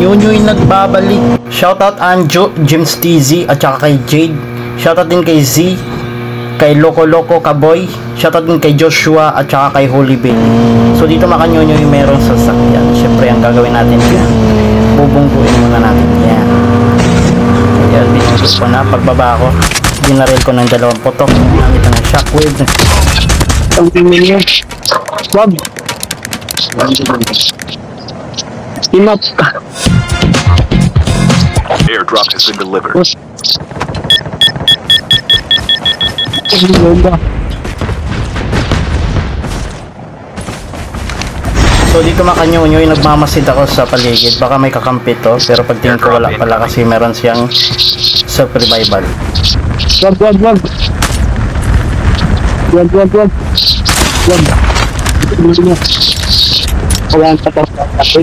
Nyunyoy nagbabalik. Shoutout Anjo, James TZ at saka kay Jade. Shoutout din kay Z, kay Loco Loco Kaboy. Shoutout din kay Joshua at saka kay Holy Baby. So dito mga Nyunyoy meron sasakyan. Syempre ang gagawin natin yan, bubungguin muna natin yan. Ayan, binubos ko na. Pagbaba ko, binaril ko ng 2 putok. Gamit ng shockwave. Ang tingin niyo. Wag. Inap. Airdrop has been delivered. So dito makanyunyo yung nagmamasid ako sa paligid. Baka may kakampi to, pero pagtingin ko wala pala kasi meron siyang self-revival. Wag. Wag. Wala pa tapos.